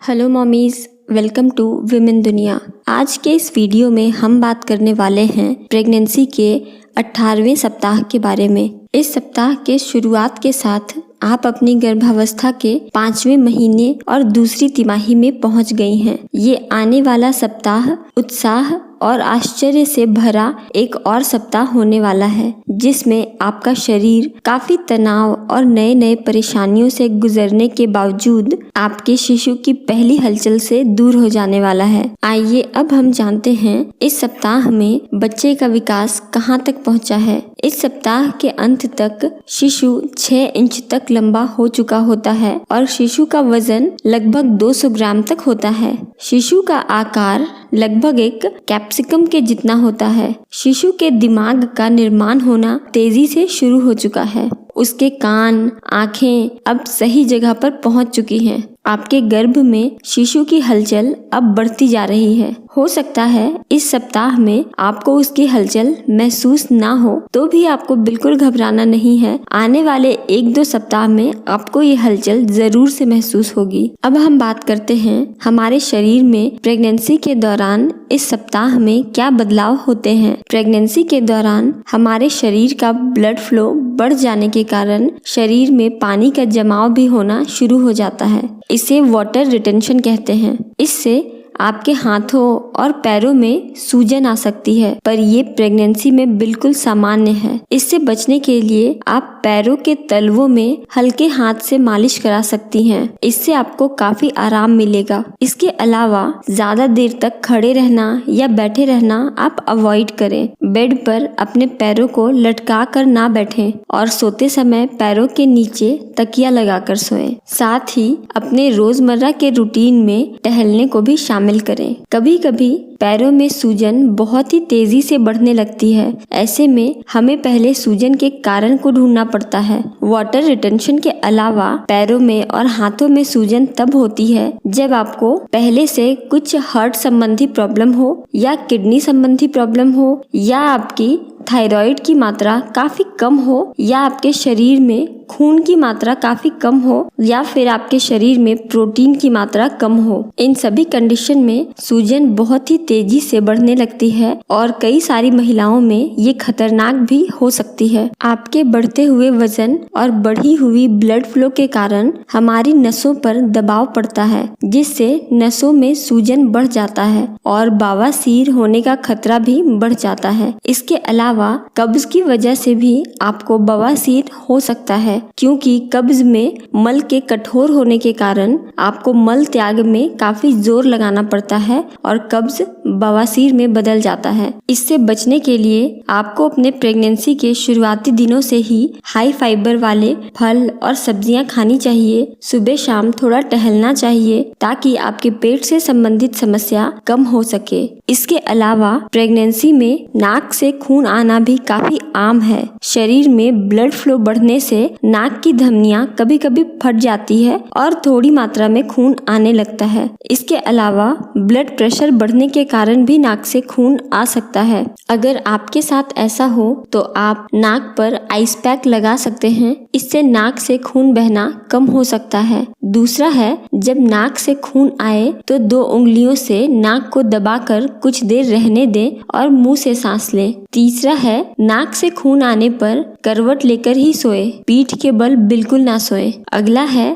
Hello mommies, welcome to women दुनिया। आज के इस वीडियो में हम बात करने वाले हैं प्रेगनेंसी के 18वें सप्ताह के बारे में। इस सप्ताह के शुरुआत के साथ आप अपनी गर्भावस्था के 5वें महीने और दूसरी तिमाही में पहुंच गई हैं। ये आने वाला सप्ताह उत्साह और आश्चर्य से भरा एक और सप्ताह होने वाला है, जिसमें आपका शरीर काफी तनाव और नए नए परेशानियों से गुजरने के बावजूद आपके शिशु की पहली हलचल से दूर हो जाने वाला है। आइए अब हम जानते हैं इस सप्ताह में बच्चे का विकास कहाँ तक पहुँचा है। इस सप्ताह के अंत तक शिशु 6 इंच तक लंबा हो चुका होता है और शिशु का वजन लगभग 200 ग्राम तक होता है। शिशु का आकार लगभग एक कैप्सिकम के जितना होता है। शिशु के दिमाग का निर्माण होना तेजी से शुरू हो चुका है। उसके कान, आंखें अब सही जगह पर पहुंच चुकी हैं। आपके गर्भ में शिशु की हलचल अब बढ़ती जा रही है। हो सकता है इस सप्ताह में आपको उसकी हलचल महसूस ना हो, तो भी आपको बिल्कुल घबराना नहीं है। आने वाले 1-2 सप्ताह में आपको ये हलचल जरूर से महसूस होगी। अब हम बात करते हैं हमारे शरीर में प्रेगनेंसी के दौरान इस सप्ताह में क्या बदलाव होते हैं। प्रेगनेंसी के दौरान हमारे शरीर का ब्लड फ्लो बढ़ जाने के कारण शरीर में पानी का जमाव भी होना शुरू हो जाता है। इसे वाटर रिटेंशन कहते हैं। इससे आपके हाथों और पैरों में सूजन आ सकती है, पर ये प्रेगनेंसी में बिल्कुल सामान्य है। इससे बचने के लिए आप पैरों के तलवों में हल्के हाथ से मालिश करा सकती हैं। इससे आपको काफी आराम मिलेगा। इसके अलावा ज्यादा देर तक खड़े रहना या बैठे रहना आप अवॉइड करें। बेड पर अपने पैरों को लटका कर ना बैठें और सोते समय पैरों के नीचे तकिया लगाकर सोएं। साथ ही अपने रोजमर्रा के रूटीन में टहलने को भी शामिल करें। कभी कभी पैरों में सूजन बहुत ही तेजी से बढ़ने लगती है। ऐसे में हमें पहले सूजन के कारण को ढूंढना पड़ता है। वाटर रिटेंशन के अलावा पैरों में और हाथों में सूजन तब होती है जब आपको पहले से कुछ हार्ट संबंधी प्रॉब्लम हो या किडनी संबंधी प्रॉब्लम हो, या आपकी थायराइड की मात्रा काफी कम हो, या आपके शरीर में खून की मात्रा काफी कम हो, या फिर आपके शरीर में प्रोटीन की मात्रा कम हो। इन सभी कंडीशन में सूजन बहुत ही तेजी से बढ़ने लगती है और कई सारी महिलाओं में ये खतरनाक भी हो सकती है। आपके बढ़ते हुए वजन और बढ़ी हुई ब्लड फ्लो के कारण हमारी नसों पर दबाव पड़ता है, जिससे नसों में सूजन बढ़ जाता है और बवासीर होने का खतरा भी बढ़ जाता है। इसके अलावा कब्ज की वजह से भी आपको बवासीर हो सकता है, क्योंकि कब्ज में मल के कठोर होने के कारण आपको मल त्याग में काफी जोर लगाना पड़ता है और कब्ज बवासीर में बदल जाता है। इससे बचने के लिए आपको अपने प्रेगनेंसी के शुरुआती दिनों से ही हाई फाइबर वाले फल और सब्जियां खानी चाहिए। सुबह शाम थोड़ा टहलना चाहिए ताकि आपके पेट से संबंधित समस्या कम हो सके। इसके अलावा प्रेगनेंसी में नाक से खून आना भी काफी आम है। शरीर में ब्लड फ्लो बढ़ने से नाक की धमनियां कभी कभी फट जाती है और थोड़ी मात्रा में खून आने लगता है। इसके अलावा ब्लड प्रेशर बढ़ने के कारण भी नाक से खून आ सकता है। अगर आपके साथ ऐसा हो तो आप नाक पर आइस पैक लगा सकते हैं। इससे नाक से खून बहना कम हो सकता है। दूसरा है, जब नाक से खून आए तो 2 उंगलियों से नाक को दबाकर कुछ देर रहने दें और मुंह से सांस लें। तीसरा है, नाक से खून आने पर करवट लेकर ही सोए, पीठ के बल बिल्कुल ना सोए। अगला है,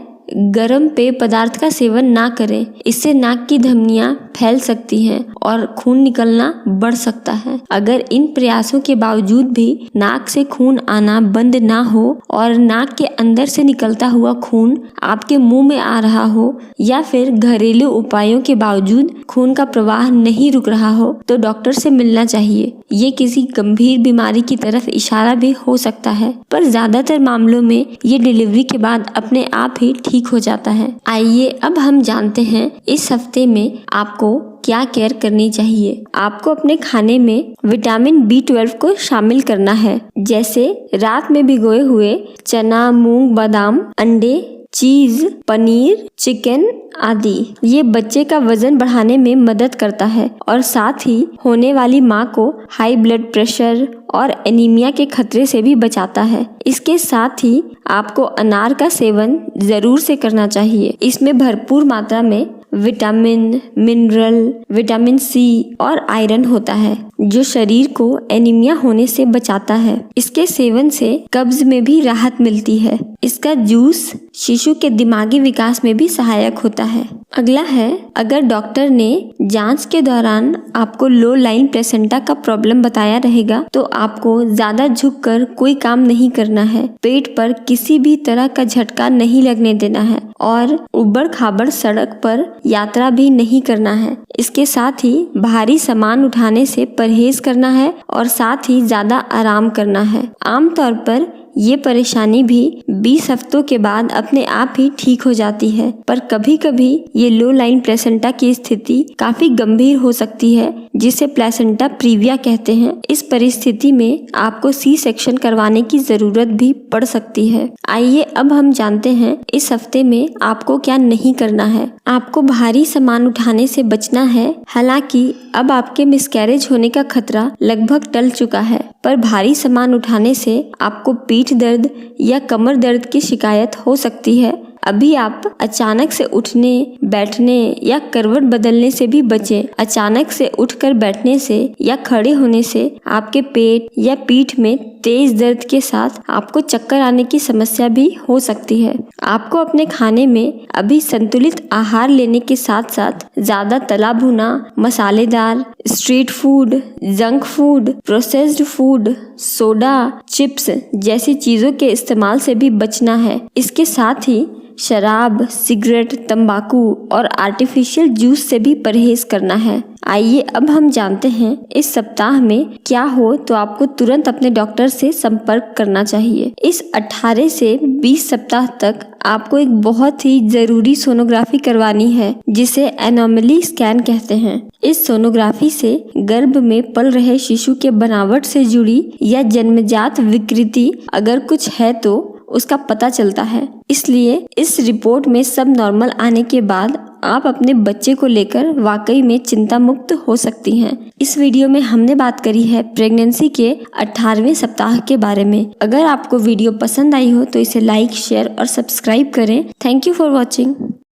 गर्म पेय पदार्थ का सेवन ना करें। इससे नाक की धमनियां फैल सकती हैं और खून निकलना बढ़ सकता है। अगर इन प्रयासों के बावजूद भी नाक से खून आना बंद ना हो और नाक के अंदर से निकलता हुआ खून आपके मुंह में आ रहा हो, या फिर घरेलू उपायों के बावजूद खून का प्रवाह नहीं रुक रहा हो, तो डॉक्टर से मिलना चाहिए। ये किसी गंभीर बीमारी की तरफ इशारा भी हो सकता है, पर ज्यादातर मामलों में ये डिलीवरी के बाद अपने आप ही ठीक हो जाता है। आइए अब हम जानते हैं इस हफ्ते में आपको क्या केयर करनी चाहिए। आपको अपने खाने में विटामिन B12 को शामिल करना है, जैसे रात में भिगोए हुए चना, मूंग, बादाम, अंडे, चीज, पनीर, चिकन आदि। ये बच्चे का वजन बढ़ाने में मदद करता है और साथ ही होने वाली माँ को हाई ब्लड प्रेशर और एनीमिया के खतरे से भी बचाता है। इसके साथ ही आपको अनार का सेवन जरूर से करना चाहिए। इसमें भरपूर मात्रा में विटामिन, मिनरल, विटामिन सी और आयरन होता है जो शरीर को एनीमिया होने से बचाता है। इसके सेवन से कब्ज में भी राहत मिलती है। इसका जूस शिशु के दिमागी विकास में भी सहायक होता है। अगला है, अगर डॉक्टर ने जांच के दौरान आपको लो लाइन प्लेसेंटा का प्रॉब्लम बताया रहेगा तो आपको ज्यादा झुककर कोई काम नहीं करना है, पेट पर किसी भी तरह का झटका नहीं लगने देना है और उबड़ खाबड़ सड़क पर यात्रा भी नहीं करना है। इसके साथ ही भारी सामान उठाने से परहेज करना है और साथ ही ज्यादा आराम करना है। आमतौर पर ये परेशानी भी 20 हफ्तों के बाद अपने आप ही ठीक हो जाती है, पर कभी कभी ये लो लाइन प्लेसेंटा की स्थिति काफी गंभीर हो सकती है जिसे प्लेसेंटा प्रीविया कहते हैं। इस परिस्थिति में आपको सी सेक्शन करवाने की जरूरत भी पड़ सकती है। आइए अब हम जानते हैं इस हफ्ते में आपको क्या नहीं करना है। आपको भारी सामान उठाने से बचना है। हालांकि अब आपके मिसकैरेज होने का खतरा लगभग टल चुका है, पर भारी सामान उठाने से आपको पीठ दर्द या कमर दर्द की शिकायत हो सकती है। अभी आप अचानक से उठने, बैठने या करवट बदलने से भी बचें। अचानक से उठकर बैठने से या खड़े होने से आपके पेट या पीठ में तेज दर्द के साथ आपको चक्कर आने की समस्या भी हो सकती है। आपको अपने खाने में अभी संतुलित आहार लेने के साथ साथ ज्यादा तला भुना, मसालेदार, street food, junk food, processed food, soda, chips जैसी चीजों के इस्तेमाल से भी बचना है। इसके साथ ही शराब, सिगरेट, तंबाकू और आर्टिफिशियल जूस से भी परहेज करना है। आइए अब हम जानते हैं इस सप्ताह में क्या हो तो आपको तुरंत अपने डॉक्टर से संपर्क करना चाहिए। इस 18 से 20 सप्ताह तक आपको एक बहुत ही जरूरी सोनोग्राफी करवानी है जिसे एनोमली स्कैन कहते हैं। इस सोनोग्राफी से गर्भ में पल रहे शिशु के बनावट से जुड़ी या जन्मजात विकृति अगर कुछ है तो उसका पता चलता है। इसलिए इस रिपोर्ट में सब नॉर्मल आने के बाद आप अपने बच्चे को लेकर वाकई में चिंता मुक्त हो सकती हैं। इस वीडियो में हमने बात करी है प्रेगनेंसी के 18वें सप्ताह के बारे में। अगर आपको वीडियो पसंद आई हो तो इसे लाइक, शेयर और सब्सक्राइब करें। Thank you for watching.